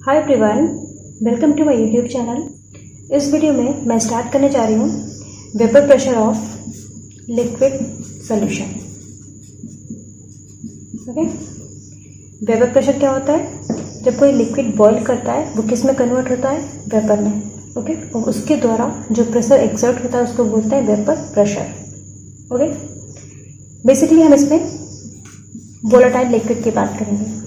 Hi everyone, welcome to my YouTube channel. इस वीडियो में मैं स्टार्ट करने जा रही हूँ vapour pressure of liquid solution. Okay, vapour pressure क्या होता है? जब कोई लिक्विड बॉईल करता है वो किस में कन्वर्ट होता है? वेपर में। ओके, और उसके द्वारा जो प्रेशर एक्सर्ट होता है उसको बोलते हैं वेपर प्रेशर। ओके, बेसिकली हम इसमें वोलेटाइल लिक्विड की बात करेंगे।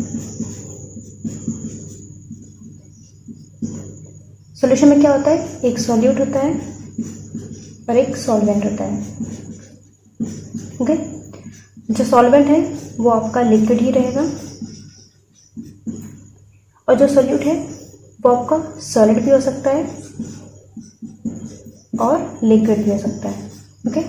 सॉल्यूशन में क्या होता है? एक सॉल्यूट होता है और एक सॉल्वेंट होता है। ओके, जो सॉल्वेंट है वो आपका लिक्विड ही रहेगा और जो सॉल्यूट है वो आपका सॉलिड भी हो सकता है और लिक्विड भी हो सकता है। ओके,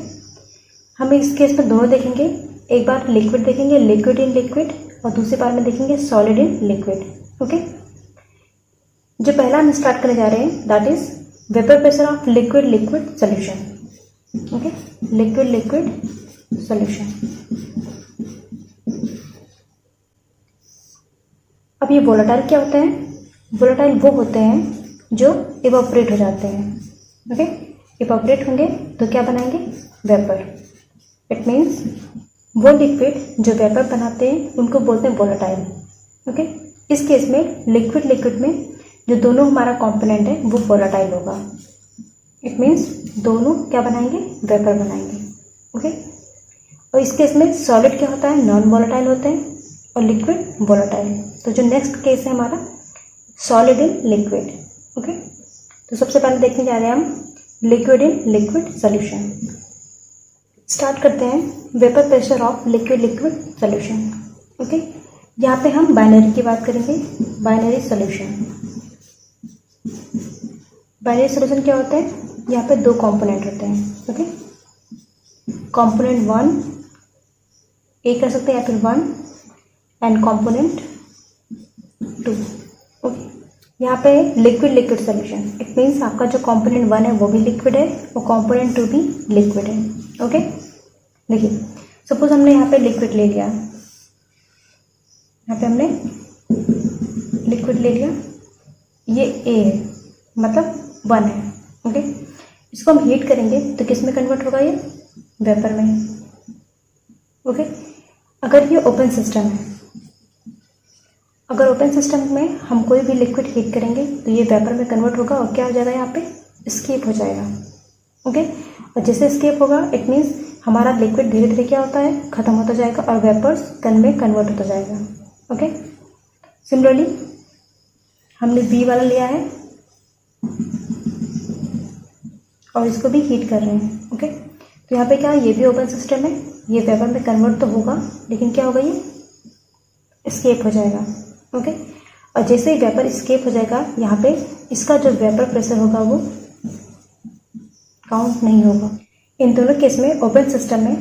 हम इस केस में दोनों देखेंगे। एक बार लिक्विड देखेंगे, लिक्विड इन लिक्विड, और दूसरी बार में देखेंगे सॉलिड इन लिक्विड। ओके, जो पहला हम स्टार्ट करने जा रहे हैं that is vapour pressure of liquid liquid solution. Okay, liquid liquid solution. अब ये वोलेटाइल क्या होते हैं? वोलेटाइल वो होते हैं जो इवापोरेट हो जाते हैं। ओके, इवापोरेट होंगे तो क्या बनाएंगे? वेपर। इट मीन्स वो लिक्विड जो वेपर बनाते हैं उनको बोलते हैं वोलेटाइल। ओके, इस केस में लिक्विड लिक्विड में जो दोनों हमारा कंपोनेंट है वो वोलेटाइल होगा। इट मीन्स दोनों क्या बनाएंगे? वेपर बनाएंगे। ओके, और इस केस में सॉलिड क्या होता है? नॉन वोलेटाइल होते हैं और लिक्विड वोलेटाइल। तो जो नेक्स्ट केस है हमारा सॉलिड इन लिक्विड। ओके, तो सबसे पहले देखने जा रहे हैं हम liquid in liquid solution. Start करते हैं vapour pressure of liquid liquid solution. Okay, यहाँ पे हम बाइनरी की बात करेंगे। Binary solution. बाइनरी सॉल्यूशन क्या होता है? यहाँ पे दो कंपोनेंट होते हैं। ओके, कंपोनेंट 1 ए कर सकते हैं या फिर 1 एंड कंपोनेंट 2। ओके, यहाँ पे liquid liquid solution. It means आपका जो कंपोनेंट 1 है वो भी लिक्विड है और कंपोनेंट 2 भी लिक्विड है। ओके, देखिए सपोज हमने यहाँ पे लिक्विड ले लिया, यहाँ पे हमने लिक्विड ले लिया, ये ए है मतलब 1 है। ओके, इसको हम हीट करेंगे तो किस में कन्वर्ट होगा? ये वेपर में। ओके, अगर ये ओपन सिस्टम है, अगर ओपन सिस्टम में हम कोई भी लिक्विड हीट करेंगे तो ये वेपर में कन्वर्ट होगा और क्या हो जाएगा? यहाँ पे एस्केप हो जाएगा। ओके, और जैसे एस्केप होगा इट मीन्स हमारा लिक्विड धीरे धीरे क्या होता है? खत्म होता जाएगा और वेपर्स कण में कन्वर्ट होता जाएगा। ओके, सिमिलरली हमने बी वाला लिया है और इसको भी हीट कर रहे हैं। ओके, तो यहाँ पे क्या है? ये भी ओपन सिस्टम है, ये वेपर में कन्वर्ट तो होगा लेकिन क्या होगा? ये एस्केप हो जाएगा। ओके, और जैसे ही वेपर एस्केप हो जाएगा यहाँ पे इसका जो वेपर प्रेशर होगा वो काउंट नहीं होगा। इन दोनों केस में ओपन सिस्टम में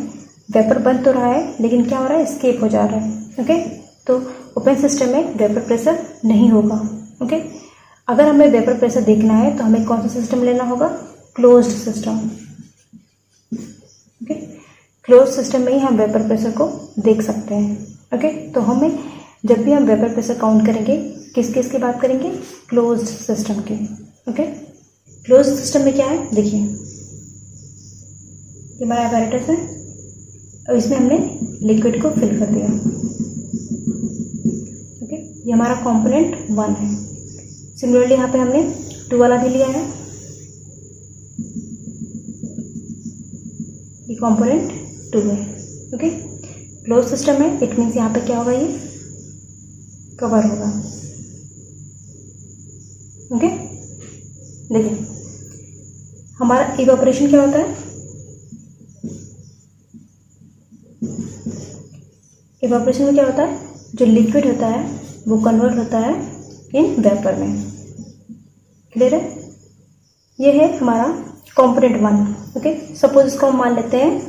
वेपर बन तो रहा है लेकिन क्या हो रहा है? एस्केप हो जा रहा है। ओके, तो ओपन सिस्टम में वेपर प्रेशर नहीं होगा। ओके, अगर हमें वेपर प्रेशर देखना है तो हमें कौन सा सिस्टम लेना होगा? Closed system. Okay, closed system में ही हम वेपर प्रेशर को देख सकते हैं। ओके, तो हमें जब भी हम वेपर प्रेशर काउंट करेंगे किस किस की बात करेंगे? क्लोज्ड सिस्टम की। ओके, क्लोज्ड सिस्टम में क्या है? देखिए ये हमारा apparatus है और इसमें हमने लिक्विड को फिल कर दिया। ओके, ये हमारा कंपोनेंट 1 है। सिमिलरली यहाँ पे हमने 2 वाला भी लिया है, ये कंपोनेंट 2 है। ओके, क्लोज सिस्टम है इट मीन्स यहाँ पे क्या होगा? ये कवर होगा। ओके, देखिए हमारा इवेपोरेशन क्या होता है? इवेपोरेशन में क्या होता है? जो लिक्विड होता है वो कन्वर्ट होता है इन वेपर में। क्लियर है? ये है हमारा कंपोनेंट 1। ओके, सपोज इसको हम मान लेते हैं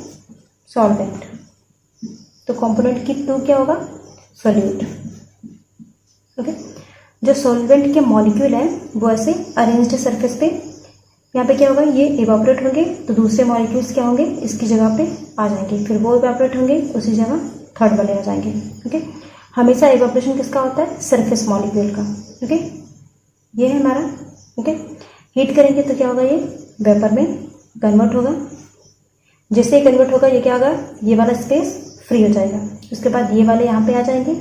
सॉल्वेंट, तो कंपोनेंट की 2 क्या होगा? सॉल्यूट। ओके, जो सॉल्वेंट के मॉलिक्यूल है वो ऐसे अरेंज्ड सरफेस पे, यहाँ पे क्या होगा? ये इवेपोरेट होंगे तो दूसरे मॉलिक्यूल्स क्या होंगे? इसकी जगह पे आ जाएंगे, फिर वो इवेपोरेट होंगे उसी जगह थर्ड वाले आ जाएंगे। ओके, हमेशा इवेपोरेशन किसका होता है? सरफेस मॉलिक्यूल का। ओके, ये है हमारा, ओके। हीट करेंगे तो क्या होगा, ये वेपर में कन्वर्ट होगा। जैसे ही कन्वर्ट होगा ये क्या होगा, ये वाला स्पेस फ्री हो जाएगा। उसके बाद ये वाले यहाँ पे आ जाएंगे,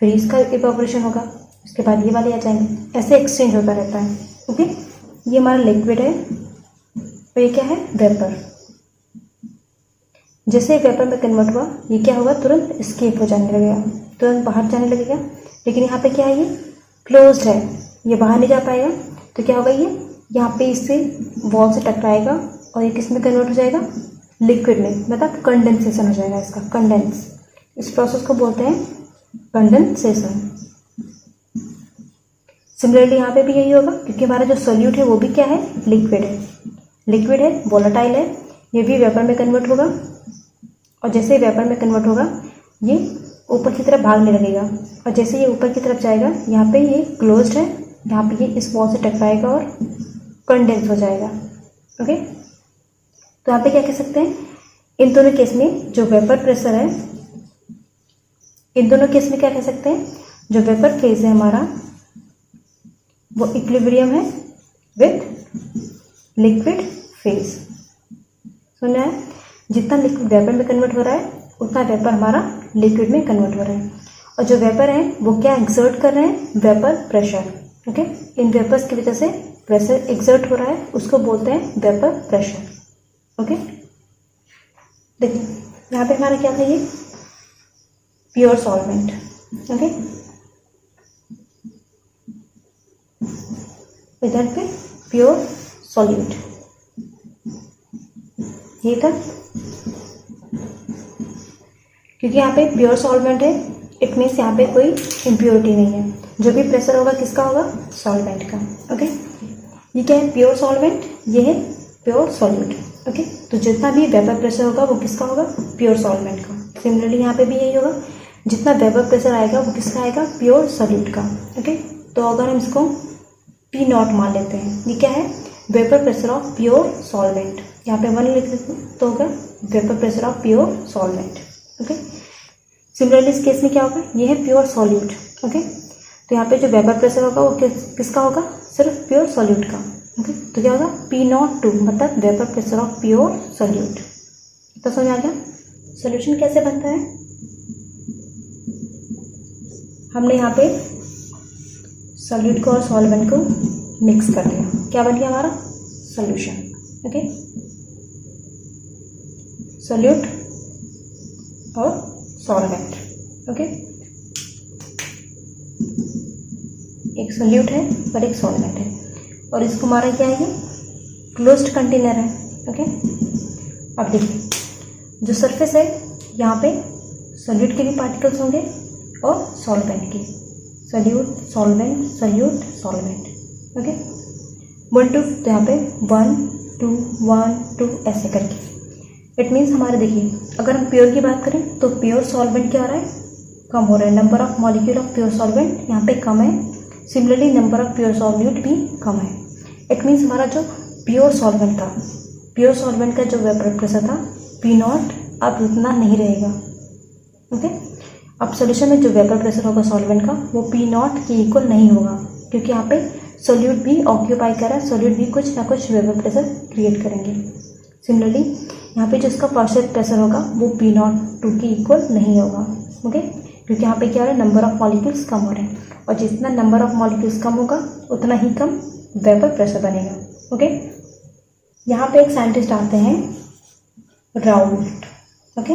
फिर इसका इवेपोरेशन होगा, उसके बाद ये वाले आ जाएंगे, ऐसे एक्सचेंज होता रहता है, ओके। ये हमारा लिक्विड है और ये क्या है, वेपर। जैसे वेपर में कन्वर्ट हुआ ये क्या होगा, तुरंत एस्केप हो जाने लगेगा, तुरंत बाहर जाने लगेगा। लेकिन यहाँ पे क्या है, ये क्लोज्ड है, ये बाहर नहीं जा पाएगा। तो क्या होगा, ये यहाँ पे इससे वॉल से टकराएगा और ये किस में कन्वर्ट हो जाएगा, लिक्विड में, मतलब कंडेंसेशन हो जाएगा इसका, कंडेंस। इस प्रोसेस को बोलते हैं कंडेंसेशन। सिमिलरली यहाँ पे भी यही होगा, क्योंकि हमारा जो सोल्यूट है वो भी क्या है, लिक्विड है। लिक्विड है, वोलेटाइल है, ये भी वेपर में कन्वर्ट होगा। और जैसे ही वेपर में कन्वर्ट होगा ये ऊपर की तरफ भागने लगेगा, और जैसे ये ऊपर की तरफ जाएगा यहाँ पे ये क्लोज्ड है, यहाँ पे ये इस वॉल से टकराएगा और कंडेंस हो जाएगा, ओके। तो यहाँ पे क्या कह सकते हैं, इन दोनों केस में जो वेपर प्रेशर है, इन दोनों केस में क्या कह सकते हैं, जो वेपर फेज है हमारा वो इक्विलिब्रियम है विथ लिक्विड फेज। सुना है, जितना लिक्विड वेपर में कन्वर्ट हो रहा है उतना वेपर हमारा लिक्विड में कन्वर्ट हो रहा है। और जो वेपर है वो क्या एक्सर्ट कर रहे हैं, वेपर प्रेशर, ओके। इन वेपर्स की वजह से प्रेशर एक्सर्ट हो रहा है, उसको बोलते हैं वेपर प्रेशर, ओके। देखिए यहाँ पे हमारा क्या था, ये प्योर सॉल्वेंट, ओके। इधर पे प्योर सॉल्यूट, ये था। क्योंकि यहाँ पे प्योर सॉल्वेंट है, इट मीन्स यहाँ पे कोई इम्प्योरिटी नहीं है। जो भी प्रेशर होगा किसका होगा, सॉल्वेंट का, ओके। ये क्या है, प्योर सॉल्वेंट, ये है प्योर सॉल्यूट, ओके। तो जितना भी वेपर प्रेशर होगा वो किसका होगा, प्योर सॉल्वेंट का। सिमिलरली यहाँ पे भी यही होगा, जितना वेपर प्रेशर आएगा वो किसका आएगा, प्योर सॉल्यूट का, ओके। तो अगर हम इसको P0 मान लेते हैं, ये क्या है, vapour pressure of pure solvent. यहाँ पे 1 लिख देते तो होगा vapour pressure of pure solvent, okay. Similarly इस केस में क्या होगा, ये है प्योर सॉल्यूट, ओके। तो यहाँ पे जो वेपर प्रेशर होगा वो किसका होगा, सिर्फ प्योर सॉल्यूट का, ओके। तो क्या होगा, P02 मतलब vapour pressure of pure solute. तो समझ आ गया सोल्यूशन कैसे बनता है। हमने यहाँ पे सॉल्यूट को और सॉल्वेंट को मिक्स कर दिया, क्या बन गया हमारा सॉल्यूशन, ओके। सॉल्यूट और सॉल्वेंट, ओके। एक सॉल्यूट है और एक सॉल्वेंट है, और इसको हमारा क्या है, ये क्लोज्ड कंटेनर है, ओके। अब देखिए जो सरफेस है यहाँ पे सॉल्यूट के भी पार्टिकल्स होंगे और सॉल्वेंट के, solute solvent solute solvent, okay. 1 2, तो यहाँ पे 1 2 1 2 ऐसे करके। इट मीन्स हमारे देखिए अगर हम प्योर की बात करें तो प्योर सॉल्वेंट क्या हो रहा है, कम हो रहा है। Number of molecule of pure solvent यहाँ पे कम है, similarly number of pure solute भी कम है। इट मीन्स हमारा जो प्योर सॉल्वेंट का जो वेपर प्रेशर था P0 अब उतना नहीं रहेगा, ओके। अब सोल्यूशन में जो वेपर प्रेशर होगा सॉल्वेंट का वो P0 के इक्वल नहीं होगा, क्योंकि यहाँ पे सोल्यूट भी ऑक्यूपाई कर रहा है, सोल्यूट भी कुछ ना कुछ वेपर प्रेशर क्रिएट करेंगे। सिमिलरली यहाँ पे जो इसका पार्शियल प्रेशर होगा वो P02 के इक्वल नहीं होगा, ओके। क्योंकि यहाँ पे क्या हो रहा है, नंबर ऑफ मॉलिक्यूल्स कम हो रहे हैं, और जितना नंबर ऑफ मॉलिक्यूल्स कम होगा उतना ही कम वेपर प्रेशर बनेगा, ओके। यहाँ पे एक साइंटिस्ट आते हैं राउल्ट, ओके।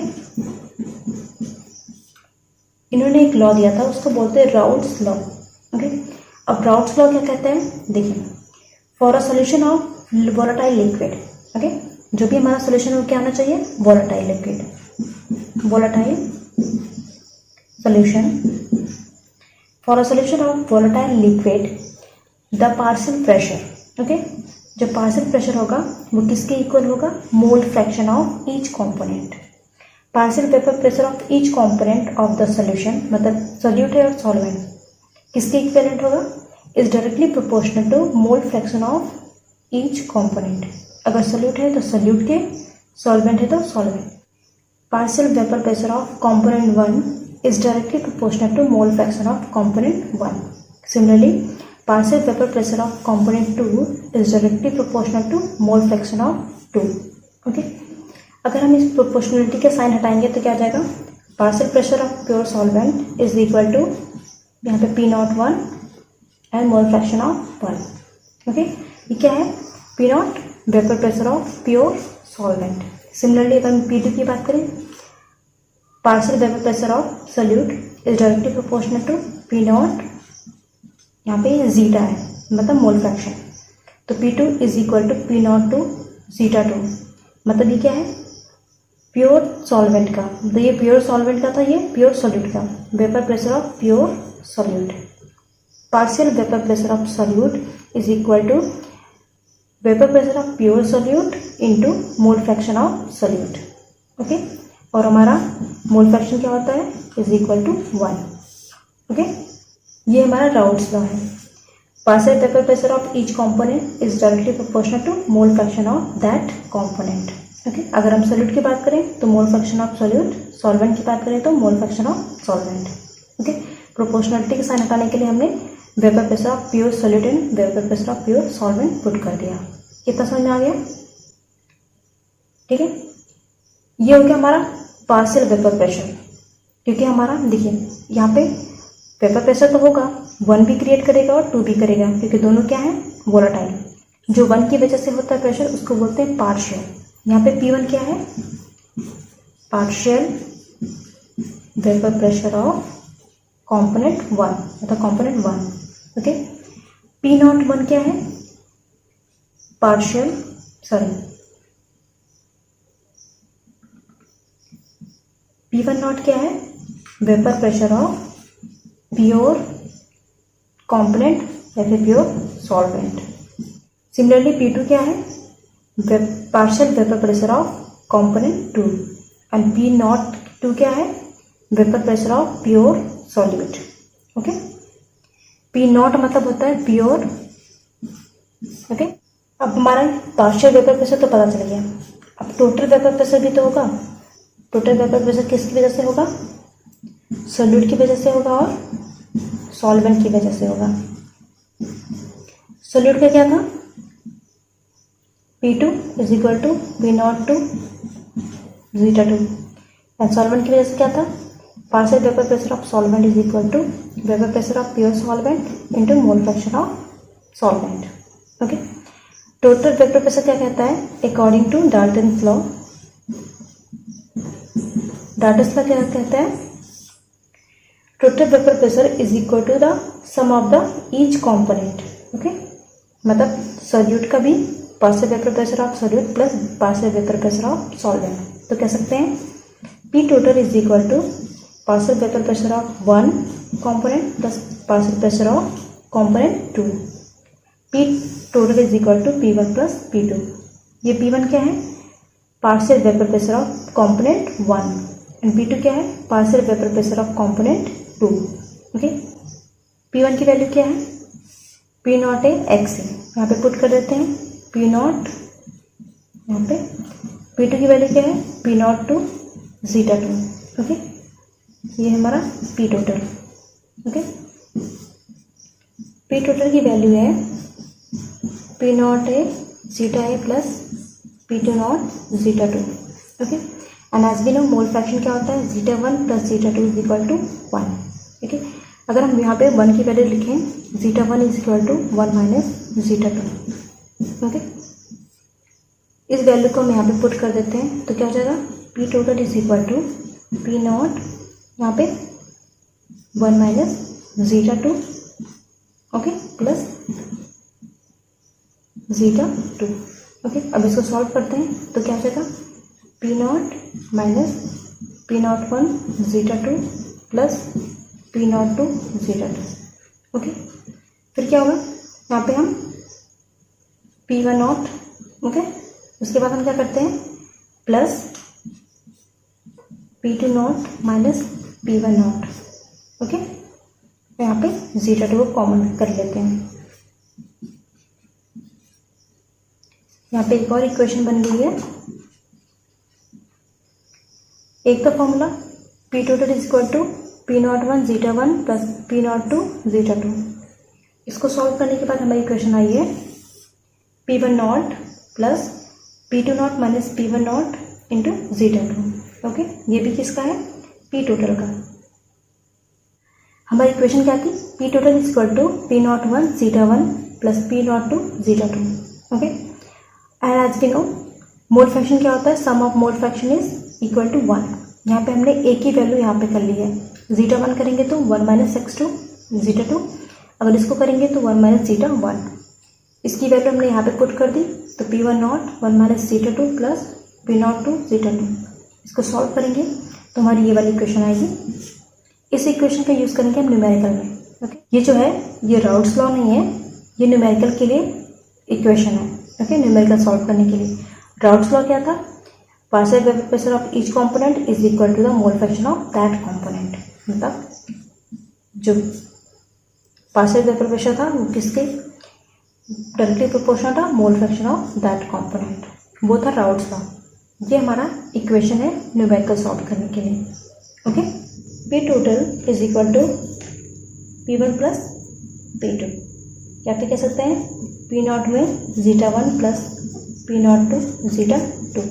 इन्होंने एक लॉ दिया था, उसको बोलते हैं राउल्ट्स लॉ, ओके। अब राउल्ट्स लॉ क्या कहते हैं, देखिए for a solution of volatile liquid, okay. जो भी हमारा सॉल्यूशन हो क्या आना चाहिए, volatile liquid, volatile solution. For a solution of volatile liquid the partial pressure, okay. जो पार्शियल प्रेशर होगा वो किसके इक्वल होगा, मोल fraction of each component. Partial vapour pressure of each component of the solution, मतलब सोल्यूट है और solvent, किसके equivalent होगा, is directly proportional to mole fraction of each component. अगर सोल्यूट है तो सोल्यूट के, सॉल्वेंट है तो solvent. Partial vapour pressure of component 1 is directly proportional to mole fraction of component 1। Similarly partial vapour pressure of component 2 is directly proportional to mole fraction of 2। Okay, अगर हम इस proportionality के sign हटाएंगे तो क्या आ जाएगा, partial pressure of pure solvent is equal to यहाँ पे P01 and mole fraction of 1। Okay, ये क्या है, P0 vapour pressure of pure solvent. Similarly अगर हम P2 की बात करें, partial vapour pressure of solute is directly proportional to P0, यहाँ पे जीटा है मतलब मोल फ्रैक्शन, तो P2 is equal to P0 two zeta 2। मतलब ये क्या है, प्योर सॉल्वेंट का, तो ये प्योर सॉल्वेंट का था, ये प्योर सोल्यूट का, vapour pressure of pure solute. Partial vapour pressure of solute is equal to vapour pressure of pure solute into mole fraction of solute. Okay, और हमारा मोल फ्रैक्शन क्या होता है, इज इक्वल टू 1। ओके, ये हमारा Raoult's law है। Partial vapour pressure of each component is directly proportional to mole fraction of that component. Okay, अगर हम सोल्यूट की बात करें तो mole fraction of solute, solvent की बात करें तो mole fraction of solvent. Okay, proportionality के साइन हटाने के लिए हमने vapour pressure of pure solute and vapour pressure of pure solvent put कर दिया। कितना समझ में आ गया, ठीक है। ये हो गया हमारा पार्शियल वेपर प्रेशर, क्योंकि हमारा देखिए यहाँ पे वेपर प्रेशर तो होगा, 1 भी क्रिएट करेगा और 2 भी करेगा, क्योंकि दोनों क्या है, वोलेटाइल। जो 1 की वजह से होता है प्रेशर उसको बोलते हैं पार्शियल। यहाँ पे P1 क्या है, partial vapour pressure of component 1 मतलब कंपोनेंट 1। ओके, P01 क्या है, पार्शियल P10 क्या है, vapour pressure of pure component या फिर प्योर सॉल्वेंट। सिमिलरली P2 क्या है, partial vapour pressure of component 2 and P02 क्या है, vapour pressure of pure solute. Okay, P0 मतलब होता है प्योर। ओके, अब हमारा पार्शियल वेपर प्रेशर तो पता चल गया, अब टोटल वेपर प्रेशर भी तो होगा। टोटल वेपर प्रेशर किसकी वजह से होगा, सोल्यूट की वजह से होगा और सॉल्वेंट की वजह से होगा। सोल्यूट का क्या था, P2 is equal to P0 two zeta 2 and solvent की वजह से क्या था, partial vapour pressure of solvent is equal to vapour pressure of pure solvent into mole fraction of solvent. Okay, total vapour pressure क्या कहता है, according to Dalton's law. Dalton's law क्या कहता है, total vapour pressure is equal to the sum of the each component. Okay, मतलब solute का भी partial vapour pressure of solute plus partial vapour pressure of solvent. तो कह सकते हैं P total is equal to partial vapour pressure of 1 component plus partial pressure of component 2। P total is equal to P1 plus P2। ये P1 क्या है, partial vapour pressure of component 1 and P2 क्या है, partial vapour pressure of component 2। Okay, P1 की value क्या है, P0 है x है, यहाँ पे पुट कर देते हैं P0 यहाँ पे। P2 की वैल्यू क्या है, P0 टू जीटा 2। ओके, ये हमारा P total. Okay, P total की वैल्यू है P0 है जीटा है plus P2 zeta 2। Okay, and as we know mole fraction क्या होता है, zeta 1 plus zeta 2 is equal to 1। Okay, अगर हम यहाँ पे 1 की वैल्यू लिखें, zeta 1 is equal to 1 minus zeta 2। Okay, इस वैल्यू को हम यहाँ पे पुट कर देते हैं तो क्या हो जाएगा, P total is equal to P0 यहाँ पे 1 minus zeta 2 okay plus zeta 2। Okay, अब इसको सॉल्व करते हैं तो क्या हो जाएगा, P0 minus P01 zeta 2 plus P02 zeta 2। Okay, फिर क्या होगा, यहाँ पे हम P10 ओके, उसके बाद हम क्या करते हैं plus P20 minus P10। Okay, यहाँ पे जीटा 2 को कॉमन कर लेते हैं। यहाँ पे एक और इक्वेशन बन गई है। एक तो formula P total is equal to P01 zeta 1 plus P02 zeta 2। इसको सॉल्व करने के बाद हमारी इक्वेशन आई है P1 not plus P2 not minus P1 not into zeta 2। Okay, ये भी किसका है? P टोटल का। हमारी इक्वेशन क्या थी? P total is equal to P not 1 zeta 1 plus P not 2 zeta 2। Okay, and as we know mole fraction क्या होता है? Sum of mole fraction is equal to 1। यहाँ पे हमने एक ही वैल्यू यहाँ पे कर ली है। जीटा 1 करेंगे तो 1 माइनस x2 जीटा 2, अगर इसको करेंगे तो 1 माइनस जीटा 1। इसकी वैल्यू हमने यहाँ पे पुट कर दी, तो P1 not 1 minus zeta 2 plus P not 2 zeta 2। इसको सॉल्व करेंगे तो हमारी ये वाली इक्वेशन आएगी। इस इक्वेशन का यूज़ करेंगे हम न्यूमेरिकल में। ओके, ये जो है ये राउल्ट्स लॉ नहीं है, ये न्यूमेरिकल के लिए इक्वेशन है। ओके, न्यूमेरिकल सॉल्व करने के लिए राउल्ट्स लॉ क्या था? Partial vapour pressure of each component is equal to the mole fraction of that component. मतलब जो पार्शियल वेपर प्रेशर था वो किसके डायरेक्टली प्रोपोर्शनल था? मोल फ्रैक्शन ऑफ दैट कंपोनेंट। वो था राउल्ट्स लॉ। ये हमारा इक्वेशन है न्यूमेरिकल सॉल्व करने के लिए। Okay, P total is equal to P1 plus P2। या फिर कह सकते हैं P नॉट में zeta 1 plus P not 2 zeta 2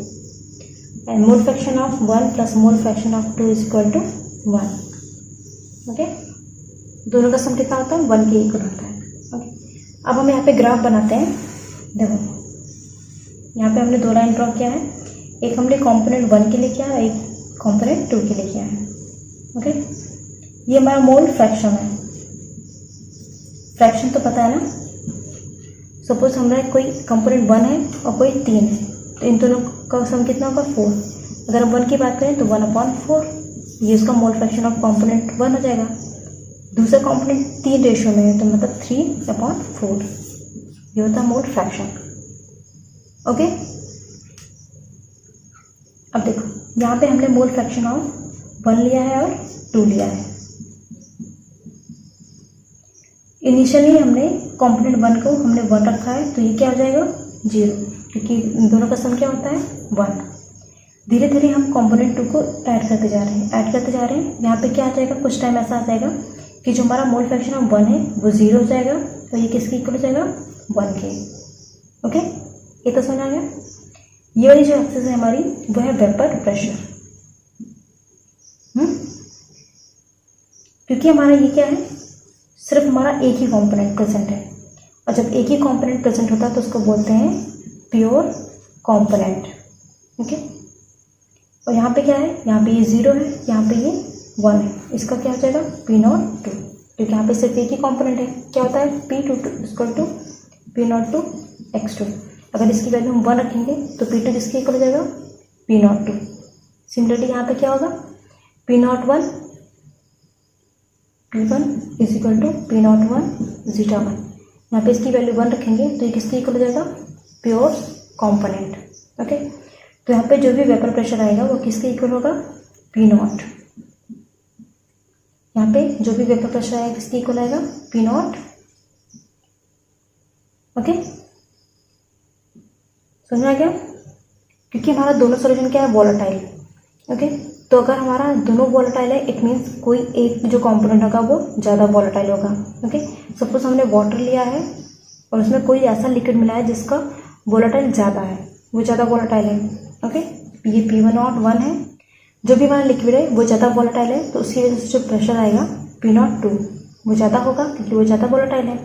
and mole fraction of 1 plus mole fraction of 2 is equal to 1। Okay, दोनों का सम कितना होता है? 1 के इक्वल होता है। ओके, अब हम यहाँ पे ग्राफ बनाते हैं। देखो यहाँ पे हमने दो लाइन ड्रॉ किया है, एक हमने कंपोनेंट 1 के लिए किया है, एक कंपोनेंट 2 के लिए किया है। ओके, ये हमारा मोल फ्रैक्शन है। फ्रैक्शन तो पता है ना? सपोज हमारा कोई कंपोनेंट 1 है और कोई 3 है, तो इन दोनों का सम कितना होगा? 4। अगर हम 1 की बात करें तो 1/4, ये उसका मोल फ्रैक्शन ऑफ कंपोनेंट 1 हो जाएगा। दूसरा कंपोनेंट 3 रेशियो में है, तो मतलब 3/4, ये होता है मोल फ्रैक्शन। ओके, अब देखो यहाँ पे हमने मोल फ्रैक्शन ऑफ 1 लिया है और 2 लिया है। इनिशियली हमने कंपोनेंट 1 को हमने 1 रखा है, तो ये क्या हो जाएगा? 0, क्योंकि इन दोनों का सम क्या होता है? 1। धीरे धीरे हम कंपोनेंट 2 को ऐड करते जा रहे हैं, यहाँ पे क्या आ जाएगा? कुछ टाइम ऐसा आ जाएगा कि जो हमारा मोल फ्रैक्शन ऑफ 1 है वो 0 हो जाएगा, तो ये किसके इक्वल हो जाएगा? 1 के। ओके, ये तो समझ आ गया। ये वाली जो एक्सिस है हमारी वो है वेपर प्रेशर। क्योंकि हमारा ये क्या है? सिर्फ हमारा एक ही कंपोनेंट प्रेजेंट है, और जब एक ही कंपोनेंट प्रेजेंट होता है तो उसको बोलते हैं प्योर कंपोनेंट। ओके, और यहाँ पे क्या है? यहाँ पे ये 0 है, यहाँ पे ये 1 है, इसका क्या हो जाएगा? P नॉट 2, क्योंकि यहाँ पे सिर्फ एक ही कंपोनेंट है। क्या होता है? P2 equal to P not 2 x2। अगर इसकी वैल्यू हम 1 रखेंगे तो P2 किसके इक्वल हो जाएगा? P not 2। सिमिलरली यहाँ पे क्या होगा? P not 1 P1 is equal to P not 1 zeta 1। यहाँ पे इसकी वैल्यू 1 रखेंगे तो ये किसके इक्वल हो जाएगा? Pure component. ओके, तो यहाँ पे जो भी वेपर प्रेशर आएगा वो किसके इक्वल होगा? P not. यहाँ पे जो भी वेपर प्रेशर आएगा किसके इक्वल आएगा? P not. ओके, समझ आ गया? क्योंकि हमारा दोनों सॉल्यूशन क्या है? वॉलेटाइल। ओके, तो अगर हमारा दोनों वॉलेटाइल है इट मीन्स कोई एक जो कंपोनेंट होगा वो ज़्यादा वॉलेटाइल होगा। ओके, सपोज हमने वाटर लिया है और उसमें कोई ऐसा लिक्विड मिला है जिसका वॉलेटाइल ज़्यादा है, वो ज़्यादा वॉलेटाइल है। ओके, ये P1 नॉट 1 है, जो भी हमारा लिक्विड है वो ज़्यादा वॉलेटाइल है, तो उसकी वजह से जो प्रेशर आएगा P नॉट 2 वो ज़्यादा होगा, क्योंकि वो ज़्यादा वॉलेटाइल है,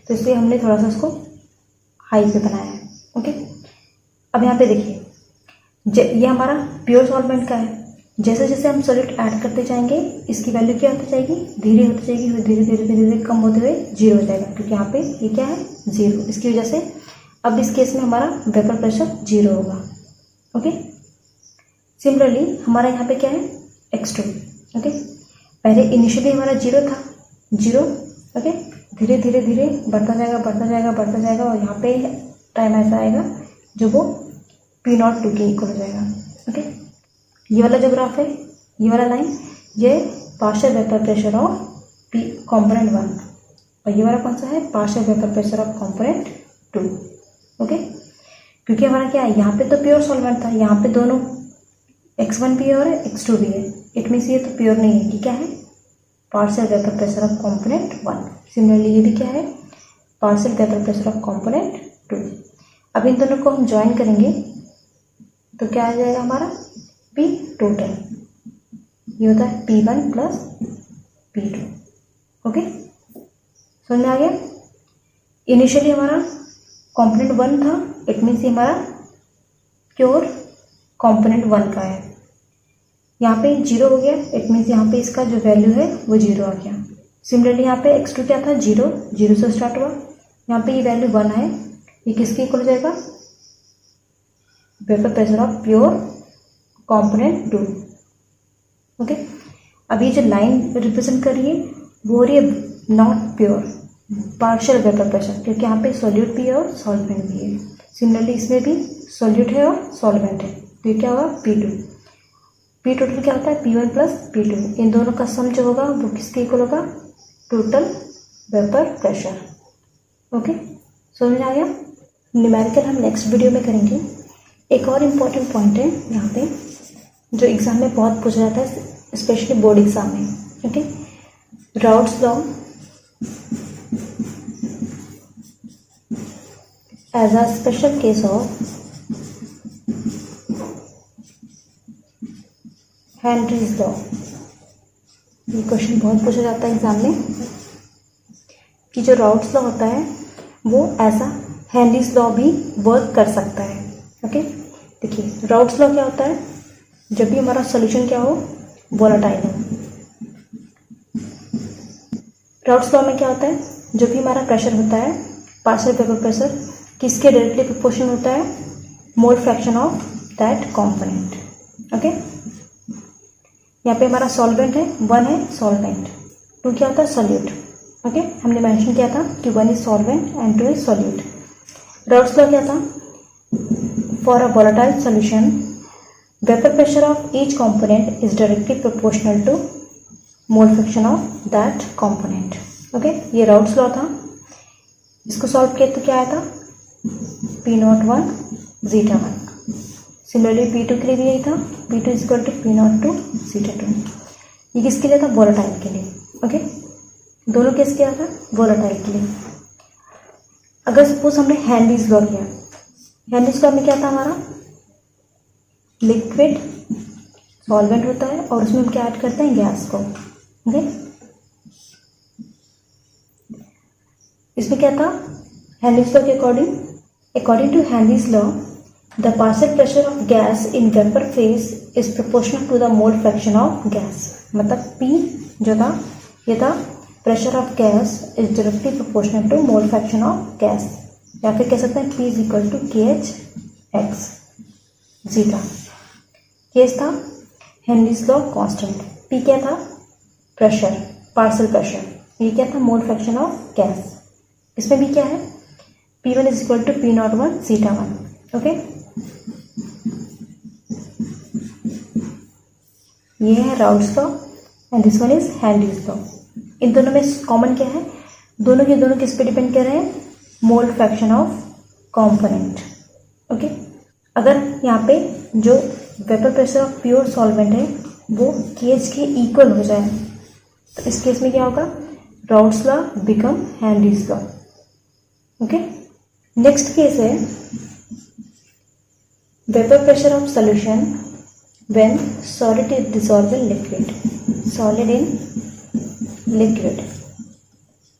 तो इसलिए हमने थोड़ा सा उसको हाई पे बनाया है। ओके, अब यहाँ पे देखिए ये हमारा प्योर सॉल्वेंट का है। जैसे जैसे हम सॉल्यूट ऐड करते जाएंगे इसकी वैल्यू क्या होती जाएगी? धीरे होती जाएगी, धीरे धीरे धीरे धीरे कम होते हुए 0 हो जाएगा, क्योंकि यहाँ पे ये क्या है? 0। इसकी वजह से अब इस केस में हमारा वेपर प्रेशर 0 होगा। ओके, सिमिलरली हमारा यहाँ पे क्या है? x2। ओके, पहले इनिशियली हमारा 0 था, 0। ओके, धीरे धीरे धीरे बढ़ता जाएगा बढ़ता जाएगा बढ़ता जाएगा, और यहाँ पे टाइम ऐसा आएगा जो वो P नॉट 2 के इक्वल हो जाएगा। ओके, ये वाला जो ग्राफ है, ये वाला लाइन, ये partial vapour pressure of P component 1, और ये वाला कौन सा है? Partial vapour pressure of component 2। Okay, क्योंकि हमारा क्या है? यहाँ पे तो प्योर सॉल्वेंट था, यहाँ पे दोनों x1 प्योर है x2 भी है, इट मीन्स ये तो प्योर नहीं है, कि क्या है? Partial vapour pressure of component 1। Similarly ये भी क्या है? Partial vapour pressure of component 2। अब इन दोनों को हम ज्वाइन करेंगे तो क्या आ जाएगा हमारा P टोटल, ये होता है P1 प्लस P2। ओके, समझ में आ गया। इनिशियली हमारा कंपोनेंट 1 था, इट मीन्स ये हमारा प्योर कंपोनेंट 1 का है। यहाँ पे 0 हो गया, इट मीन्स यहाँ पे इसका जो वैल्यू है वो 0 आ गया। सिमिलरली यहाँ पे x2 क्या था, 0 से स्टार्ट हुआ, यहाँ पे ये वैल्यू 1 है, ये किसके इक्वल हो जाएगा, vapour pressure of pure component 2। Okay, अब ये जो लाइन रिप्रेजेंट कर रही है वो हो रही है not pure, partial vapour pressure, क्योंकि यहाँ पे सॉल्यूट भी है और सॉल्वेंट भी है। सिमिलरली इसमें भी सॉल्यूट है और सॉल्वेंट है, तो ये क्या होगा P2। P टोटल क्या होता है P1 प्लस P2, इन दोनों का सम जो होगा वो किसके इक्वल होगा, टोटल वेपर प्रेशर। ओके, समझ में आ गया। न्यूमेरिकल हम नेक्स्ट वीडियो में करेंगे। एक और इम्पॉर्टेंट पॉइंट है यहाँ पे जो एग्जाम में बहुत पूछा जाता है, स्पेशली बोर्ड एग्जाम में। Okay, Raoult's law as a special case of Henry's law, ये क्वेश्चन बहुत पूछा जाता है एग्जाम में कि जो राउट्स लॉ होता है वो एज अ हेनरीज लॉ भी वर्क कर सकता है। ओके, देखिए राउट्स लॉ क्या होता है, जब भी हमारा सॉल्यूशन क्या हो, वोलेटाइल हो। राउट्स लॉ में क्या होता है, जो भी हमारा प्रेशर होता है, पार्शियल वेपर प्रेशर, किसके डायरेक्टली प्रोपोर्शनल होता है, मोल fraction of that component. Okay, यहाँ पे हमारा सॉल्वेंट है, 1 है सॉल्वेंट, 2 क्या होता है सॉल्यूट। ओके, हमने मेंशन किया था कि 1 is solvent and 2 is solute. Raoult's law क्या था, for a volatile solution vapour pressure of each component is directly proportional to mole fraction of that component. Okay, ये राउट्स लॉ था। इसको solve किया तो क्या आया था, P01 zeta 1। सिमिलरली P2 के लिए भी यही था, P2 is equal to P02 zeta 2। ये किसके लिए था, वोलेटाइल के लिए। ओके, दोनों केस क्या था, वोलेटाइल के लिए। अगर सपोज हमने हेनरीज लॉ किया, हेनरीज लॉ में क्या था हमारा, लिक्विड सॉल्वेंट होता है और उसमें हम क्या ऐड करते हैं, गैस को। ओके, इसमें क्या था, हेनरीज लॉ के according to Henry's law the partial pressure of gas in vapour phase is proportional to the mole fraction of gas. मतलब P जो था ये था pressure of gas is directly proportional to mole fraction of gas, या फिर कह सकते हैं P is equal to KH/X zeta. Case था हेनरीज लॉ कांस्टेंट, P क्या था, प्रेशर, पार्शियल प्रेशर, ये क्या था, मोल फ्रैक्शन ऑफ गैस। इसमें भी क्या है, P1 is equal to P01 zeta 1। Okay, ये है Raoult's law and this one is Henry's law. इन दोनों में कॉमन क्या है, दोनों के दोनों किस पे डिपेंड कर रहे हैं, मोल फ्रैक्शन ऑफ कंपोनेंट। ओके, अगर यहाँ पे जो vapour pressure of pure solvent है वो KH के इक्वल हो जाए तो इस केस में क्या होगा, Raoult's law become Henry's law. Okay, next case है vapour pressure of solution when solid is dissolve in liquid, solid in liquid.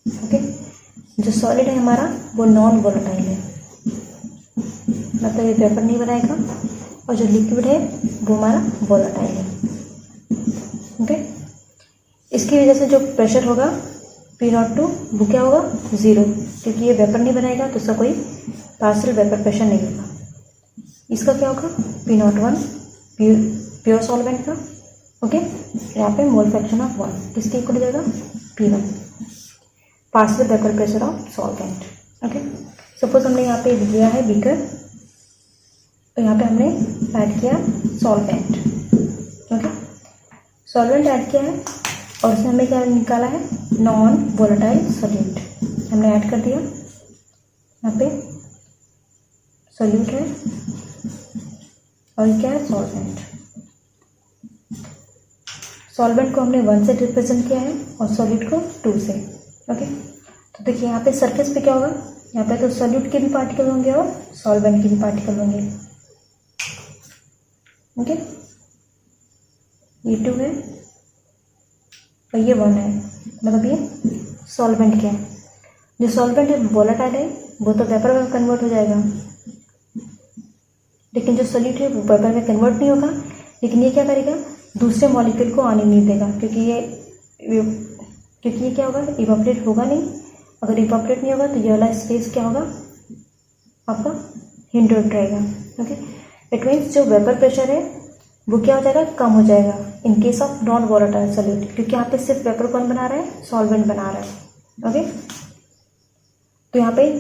Okay, जो सॉलिड है हमारा वो नॉन वोलेटाइल है, मतलब ये वेपर नहीं बनाएगा, और जो लिक्विड है वो हमारा वोलेटाइल है। ओके, इसकी वजह से जो प्रेशर होगा P02 वो क्या होगा, 0, क्योंकि ये वेपर नहीं बनाएगा तो इसका कोई पार्शियल वेपर प्रेशर नहीं होगा। इसका क्या होगा, P01 प्योर सॉल्वेंट का। ओके, यहाँ पे मोल फ्रैक्शन ऑफ 1 किसके इक्वल हो जाएगा, P1 partial vapour pressure of solvent. Okay, suppose हमने यहाँ पे लिया है बीकर, तो यहाँ पे हमने ऐड किया सॉल्वेंट। ओके, सॉल्वेंट ऐड किया है और इसमें हमने क्या निकाला है, नॉन वोलेटाइल सॉल्यूट, हमने ऐड कर दिया। यहाँ पे सॉल्यूट है और क्या है, सॉल्वेंट। सॉल्वेंट को हमने 1 से रिप्रेजेंट किया है और सॉलिड को 2 से। ओके, तो देखिए यहाँ पे सरफेस पे क्या होगा, यहाँ पे तो सॉल्यूट के भी पार्टिकल होंगे और सॉल्वेंट के भी पार्टिकल होंगे। ओके, ये 2 है और ये 1 है, मतलब ये सॉल्वेंट के है। जो सॉल्वेंट है वोलेटाइल है, वो तो वेपर में कन्वर्ट हो जाएगा, लेकिन जो सॉल्यूट है वो वेपर में कन्वर्ट नहीं होगा। लेकिन ये क्या करेगा, दूसरे मॉलिक्यूल को आने नहीं देगा, क्योंकि ये क्या होगा, इवापोरेट होगा नहीं। अगर इवापोरेट नहीं होगा तो ये वाला स्पेस क्या होगा, आपका हिंडर्ड रहेगा। ओके, इट मीन्स जो वेपर प्रेशर है वो क्या हो जाएगा, कम हो जाएगा in case of non volatile solute, क्योंकि यहाँ पे सिर्फ वेपर कौन बना रहा है, सॉल्वेंट बना रहा है। ओके, तो यहाँ पे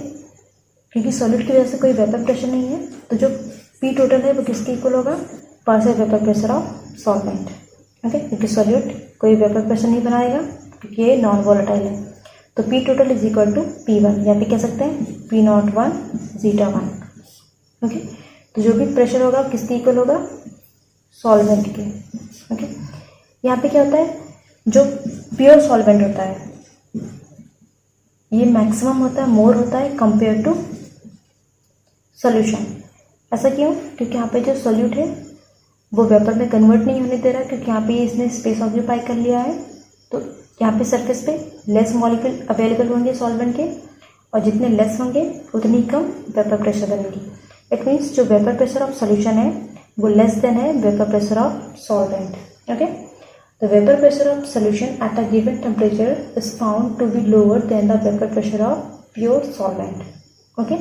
क्योंकि सॉल्यूट की वजह से कोई वेपर प्रेशर नहीं है, तो जो पी टोटल है वो किसके इक्वल होगा, partial vapour pressure of solvent. Okay, क्योंकि सॉल्यूट कोई वेपर प्रेशर नहीं बनाएगा क्योंकि ये नॉन वोलेटाइल है। तो P total is equal to P1, यहाँ पे कह सकते हैं P01 zeta 1। ओके, तो जो भी प्रेशर होगा किसके इक्वल होगा, सॉल्वेंट के। ओके, यहाँ पे क्या होता है, जो प्योर सॉल्वेंट होता है ये मैक्सिमम होता है, मोर होता है कंपेयर टू सॉल्यूशन। ऐसा क्यों, क्योंकि यहाँ पे जो सॉल्यूट है वो वेपर में कन्वर्ट नहीं होने दे रहा, क्योंकि यहाँ पे इसने स्पेस ऑक्यूपाई कर लिया है। तो यहाँ पे सरफेस पे लेस मॉलिक्यूल अवेलेबल होंगे सॉल्वेंट के, और जितने लेस होंगे उतनी ही कम वेपर प्रेशर बनेगी। इट मीन्स जो वेपर प्रेशर ऑफ सॉल्यूशन है वो लेस देन है vapour pressure of solvent. Okay, the vapour pressure of solution at a given temperature is found to be lower than the vapour pressure of pure solvent. Okay,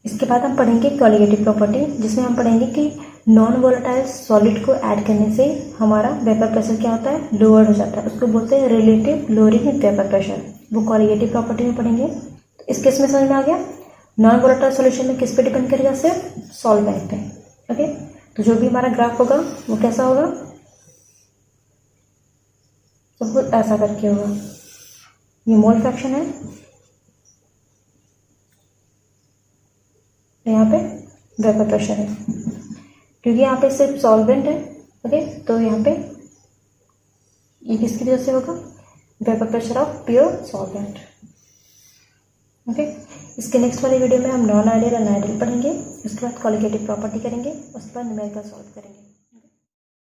इसके बाद हम पढ़ेंगे colligative property, जिसमें हम पढ़ेंगे कि non volatile solid को add करने से हमारा वेपर प्रेशर क्या होता है, लोअर हो जाता है। उसको बोलते हैं relative lowering in vapour pressure, वो कॉलिगेटिव प्रॉपर्टी में पढ़ेंगे। तो इस केस में समझ में आ गया, नॉन वोलेटाइल सॉल्यूशन में किस पे डिपेंड करेगा, सिर्फ सॉल्वेंट पे। ओके, तो जो भी हमारा ग्राफ होगा वो कैसा होगा, सब कुछ ऐसा करके होगा। ये मोल फ्रैक्शन है, यहाँ पे वेपर प्रेशर है, क्योंकि यहाँ पे सिर्फ सॉल्वेंट है। ओके, तो यहाँ पे ये किसकी वजह से होगा, vapour pressure of pure solvent. Okay, इसके नेक्स्ट वाली वीडियो में हम नॉन आइडियल और आइडियल पढ़ेंगे, उसके बाद कॉलिगेटिव प्रॉपर्टी करेंगे, उसके बाद न्यूमेरिकल सॉल्व करेंगे।